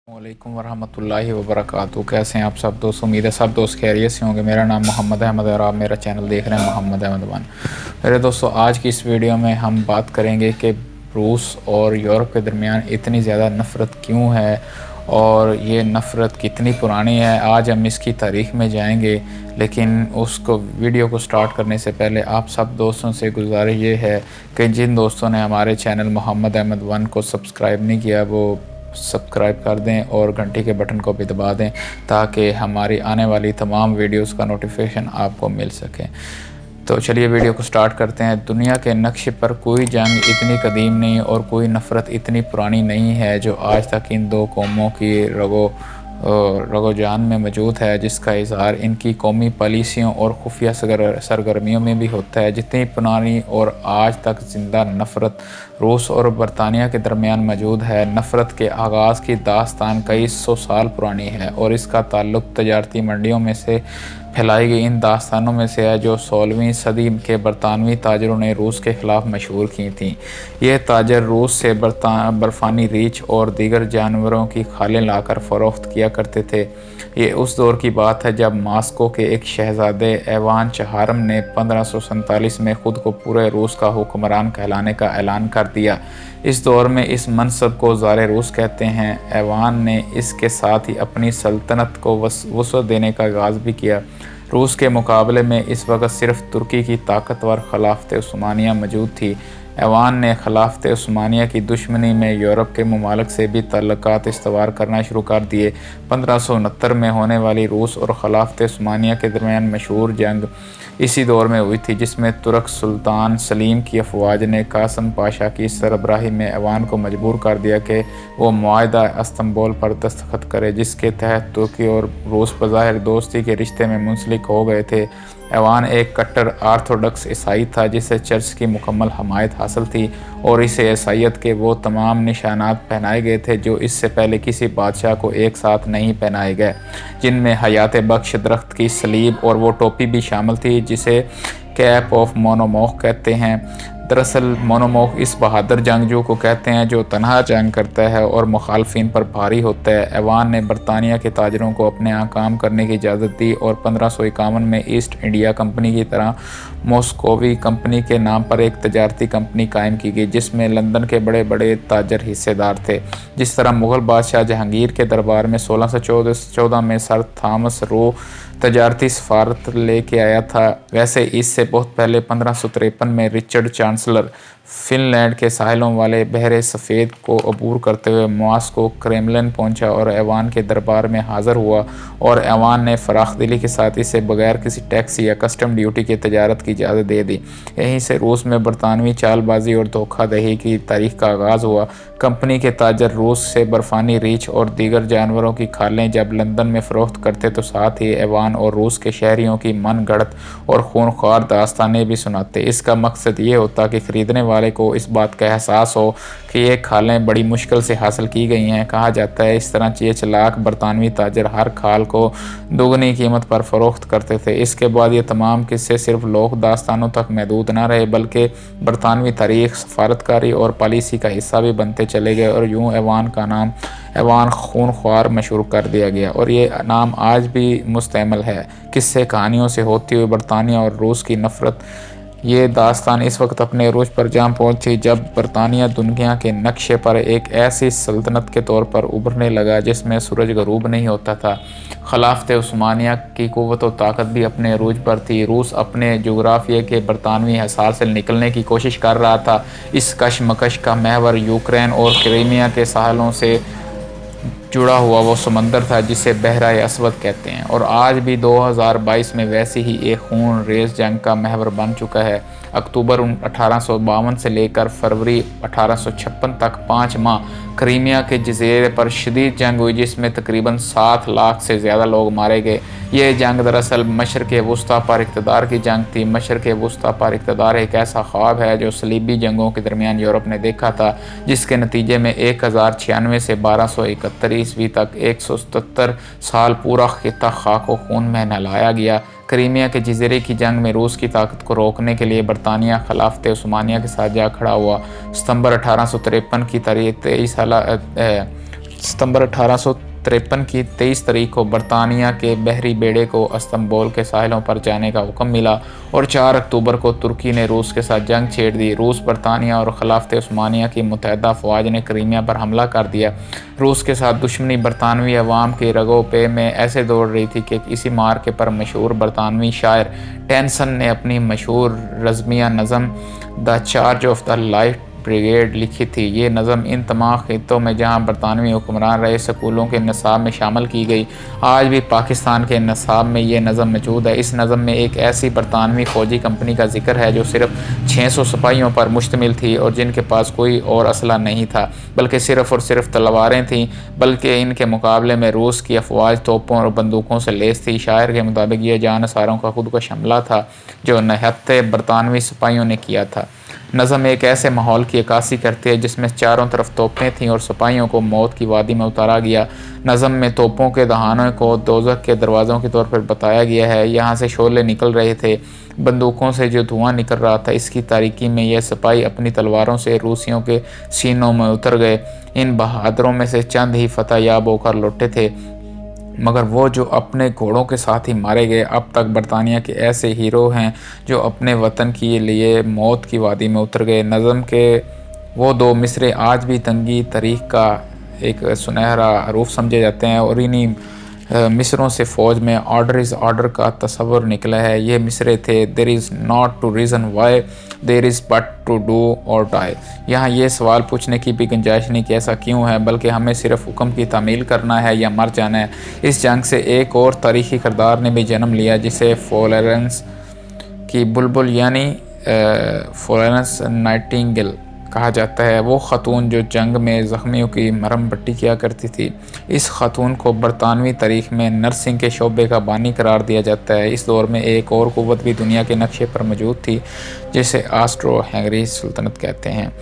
वालेकुम वरहमतुल्लाहि वबरकातुहू। कैसे हैं आप सब दोस्त? उम्मीद है सब दोस्त खैरियत से होंगे। मेरा नाम मोहम्मद अहमद है और आप मेरा चैनल देख रहे हैं मोहम्मद अहमद वन। मेरे दोस्तों, आज की इस वीडियो में हम बात करेंगे कि रूस और यूरोप के दरमियान इतनी ज़्यादा नफ़रत क्यों है और ये नफ़रत कितनी पुरानी है। आज हम इसकी तारीख़ में जाएंगे, लेकिन उसको वीडियो को स्टार्ट करने से पहले आप सब दोस्तों से गुजारिश ये है कि जिन दोस्तों ने हमारे चैनल मोहम्मद अहमद वन को सब्सक्राइब नहीं किया वो सब्सक्राइब कर दें और घंटी के बटन को भी दबा दें ताकि हमारी आने वाली तमाम वीडियोस का नोटिफिकेशन आपको मिल सके। तो चलिए वीडियो को स्टार्ट करते हैं। दुनिया के नक्शे पर कोई जंग इतनी कदीम नहीं और कोई नफ़रत इतनी पुरानी नहीं है जो आज तक इन दो कौमों की रगो जान में मौजूद है, जिसका इज़हार इनकी कौमी पॉलिसियों और खुफिया सरगर्मियों में भी होता है। जितनी पुरानी और आज तक ज़िंदा नफ़रत रूस और बरतानिया के दरमियान मौजूद है, नफ़रत के आगाज़ की दास्तान कई सौ साल पुरानी है और इसका ताल्लुक़ तजारती मंडियों में से फैलाई गई इन दास्तानों में से है जो 16वीं सदी के बरतानवी ताजरों ने रूस के ख़िलाफ़ मशहूर की थीं। ये ताजर रूस से बर्फ़ानी रीछ और दीगर जानवरों की खालें लाकर फ़रोख्त किया करते थे। ये उस दौर की बात है जब मॉस्को के एक शहज़ादे एवान चहारम ने 1547 में ख़ुद को पूरे रूस का हुक्मरान कहलाने का ऐलान कर दिया। इस दौर में इस मनसब को ज़ारे रूस कहते हैं। एवान ने इसके साथ ही अपनी सल्तनत को वसअत देने का आगाज़ भी किया। रूस के मुकाबले में इस वक्त सिर्फ तुर्की की ताकतवर खिलाफत उस्मानिया मौजूद थी। एवान ने खिलाफत उस्मानिया की दुश्मनी में यूरोप के ममालिक से भी तल्लुकात इस्तवार करना शुरू कर दिए। 1569 में होने वाली रूस और खिलाफत उस्मानिया के दरमियान मशहूर जंग इसी दौर में हुई थी, जिसमें तुर्क सुल्तान सलीम की अफवाज ने कासम पाशा की सरबराही में एवान को मजबूर कर दिया कि वो मुआहदा इस्तंबुल पर दस्तखत करे, जिसके तहत तुर्की और रूस बज़ाहिर दोस्ती के रिश्ते में मुंसलिक हो गए थे। एवान एक कट्टर आर्थोडॉक्स ईसाई था जिसे चर्च की मुकम्मल हमायत हासिल थी और इसे ईसाइयत के वो तमाम निशानात पहनाए गए थे जो इससे पहले किसी बादशाह को एक साथ नहीं पहनाए गए, जिनमें हयात बख्श दरख्त की सलीब और वो टोपी भी शामिल थी जिसे कैप ऑफ मोनोमोख कहते हैं। दरअसल मोनोमोख इस बहादुर जंगजू को कहते हैं जो तनहा जंग करता है और मुखालफिन पर भारी होता है। एवान ने बरतानिया के ताजरों को अपने यहाँ काम करने की इजाज़त दी और 1551 में ईस्ट इंडिया कंपनी की तरह मॉस्कोवी कंपनी के नाम पर एक तजारती कंपनी कायम की गई, जिसमें लंदन के बड़े बड़े ताजर हिस्सेदार थे। जिस तरह मुग़ल बादशाह जहांगीर के दरबार में 1614 में सर थॉमस रो तजारती सफारत लेके आया था, वैसे इससे बहुत पहले 1553 में रिचर्ड चांसलर फिनलैंड के साहिलों वाले बहरे सफ़ेद को अबूर करते हुए मॉस्को क्रेमलिन पहुंचा और एवान के दरबार में हाज़िर हुआ और एवान ने फराख दिली के साथ इसे बगैर किसी टैक्स या कस्टम ड्यूटी के तजारत की इजाज़त दे दी। यहीं से रूस में बरतानवी चालबाजी और धोखाधड़ी की तारीख का आगाज़ हुआ। कंपनी के ताजर रूस से बर्फ़ानी रीछ और दीगर जानवरों की खालें जब लंदन में फ़रोख्त करते तो साथ ही एवान और रूस के शहरियों की मन गढ़ंत और खूनख्वार दास्तानें भी सुनाते। इसका मकसद ये होता कि ख़रीदने वाले को इस बात का एहसास हो कि ये खालें बड़ी मुश्किल से हासिल की गई हैं। कहा जाता है इस तरह ये चालाक बरतानवी ताजर हर खाल को दोगुनी कीमत पर फ़रोख्त करते थे। इसके बाद ये तमाम किस्से सिर्फ लोक दास्तानों तक महदूद न रहे बल्कि बरतानवी तारीख, सफारतकारी और पॉलिसी का हिस्सा भी बनते चले गए और यूँ एवान का नाम एवान खूनख्वार मशहूर कर दिया गया और ये नाम आज भी मुस्तैमल है। किस्से कहानियों से होती हुई बरतानिया और रूस की नफ़रत, ये दास्तान इस वक्त अपने अरूज पर जहाँ पहुँची जब बरतानिया दुनिया के नक्शे पर एक ऐसी सल्तनत के तौर पर उभरने लगा जिसमें सूरज गरूब नहीं होता था। खिलाफत उस्मानिया की क़ुव्वत और ताकत भी अपने अरूज पर थी। रूस अपने जोग्राफिया के बरतानवी हिसार से निकलने की कोशिश कर रहा था। इस कशमकश का महवर यूक्रेन और क्रीमिया के साहिलों से जुड़ा हुआ वो समंदर था जिसे बहरा अस्वद कहते हैं और आज भी 2022 में वैसी ही एक खून रेज़ जंग का महवर बन चुका है। अक्टूबर 1852 से लेकर फरवरी 1856 तक 5 माह क्रीमिया के जजीरे पर शदीद जंग हुई जिसमें तकरीबन 7 लाख से ज़्यादा लोग मारे गए। ये जंग दरअसल मशरक़ वुस्ता पर इक़्तिदार की जंग थी। मशरक़ वुस्ता पर इक़्तिदार एक ऐसा ख्वाब है जो सलीबी जंगों के दरमियान यूरोप ने देखा था, जिसके नतीजे में 1096 से 1271 ईस्वी तक 177 साल पूरा खित्ता खाको खून में नहलाया गया। क्रीमिया के जजीरे की जंग में रूस की ताकत को रोकने के लिए बरतानिया खिलाफत उस्मानिया के साथ जा खड़ा हुआ। सितंबर 1853 की तारीख सितंबर 1853 की 23 तारीख को बरतानिया के बहरी बेड़े को इस्तांबुल के साहिलों पर जाने का हुक्म मिला और 4 अक्टूबर को तुर्की ने रूस के साथ जंग छेड़ दी। रूस, बरतानिया और खिलाफत उस्मानिया की मुत्तहदा फ़ौज ने क्रीमिया पर हमला कर दिया। रूस के साथ दुश्मनी बरतानवी अवाम के रगो पे में ऐसे दौड़ रही थी कि इसी मार्के पर मशहूर बरतानवी शायर टेंसन ने अपनी मशहूर रज़मिया नज़म the charge of the light brigade लिखी थी। ये नज़म इन तमाम खित्तों में जहाँ बरतानवी हुक्मरान रहे स्कूलों के निसाब में शामिल की गई। आज भी पाकिस्तान के निसाब में ये नज़म मौजूद है। इस नज़म में एक ऐसी बरतानवी फ़ौजी कंपनी का जिक्र है जो सिर्फ 600 सिपाहियों पर मुश्तमिल थी और जिनके पास कोई और असला नहीं था बल्कि सिर्फ़ और सिर्फ तलवारें थीं, बल्कि इनके मुकाबले में रूस की अफवाज तोपों और बंदूकों से लैस थी। शायर के मुताबिक ये जानसारों का खुदकश हमला था जो निहत्ते बरतानवी सिपाहियों ने किया था। नज़म एक ऐसे माहौल की अक्कासी करती है जिसमें चारों तरफ तोपें थीं और सिपाहियों को मौत की वादी में उतारा गया। नज़म में तोपों के दहानों को दोज़ख के दरवाज़ों के तौर पर बताया गया है। यहाँ से शोले निकल रहे थे, बंदूकों से जो धुआं निकल रहा था। इसकी तारीकी में यह सिपाही अपनी तलवारों से रूसियों के सीनों में उतर गए। इन बहादुरों में से चंद ही फतह याब होकर लौटे थे, मगर वो जो अपने घोड़ों के साथ ही मारे गए। अब तक बरतानिया के ऐसे हीरो हैं जो अपने वतन के लिए मौत की वादी में उतर गए। नज़म के वो 2 मिसरे आज भी तंगी तारीख का एक सुनहरा रूप समझे जाते हैं और इन्हीं मिसरों से फ़ौज में ऑर्डर इज़ ऑर्डर का तस्वर निकला है। ये मिसरे थे, there is not to reason why, there is but to do or die. यहाँ ये सवाल पूछने की भी गुंजाइश नहीं कि ऐसा क्यों है, बल्कि हमें सिर्फ हुक्म की तामील करना है या मर जाना है। इस जंग से एक और तारीख़ी किरदार ने भी जन्म लिया जिसे फ्लोरेंस की बुलबुल यानी फ्लोरेंस नाइटिंगेल कहा जाता है। वो ख़ातून जो जंग में ज़ख्मियों की मरहम पट्टी किया करती थी। इस ख़ातून को बरतानवी तारीख़ में नर्सिंग के शोबे का बानी करार दिया जाता है। इस दौर में एक और क़ुव्वत भी दुनिया के नक्शे पर मौजूद थी जिसे ऑस्ट्रो हंगरी सल्तनत कहते हैं।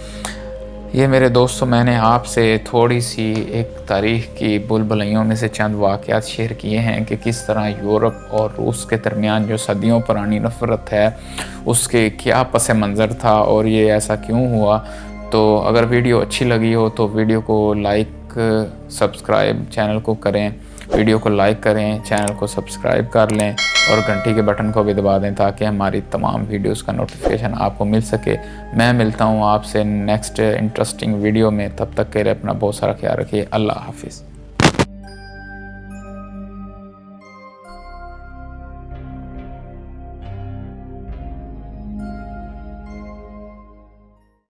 ये मेरे दोस्तों, मैंने आपसे थोड़ी सी एक तारीख़ की बुलबुलियों में से चंद वाक़यात शेयर किए हैं कि किस तरह यूरोप और रूस के दरमियान जो सदियों पुरानी नफ़रत है उसके क्या पस मंज़र था और ये ऐसा क्यों हुआ। तो अगर वीडियो अच्छी लगी हो तो वीडियो को लाइक सब्सक्राइब चैनल को करें, वीडियो को लाइक करें, चैनल को सब्सक्राइब कर लें और घंटी के बटन को भी दबा दें ताकि हमारी तमाम वीडियोस का नोटिफिकेशन आपको मिल सके। मैं मिलता हूँ आपसे नेक्स्ट इंटरेस्टिंग वीडियो में, तब तक के लिए अपना बहुत सारा ख्याल रखिए। अल्लाह हाफिज़।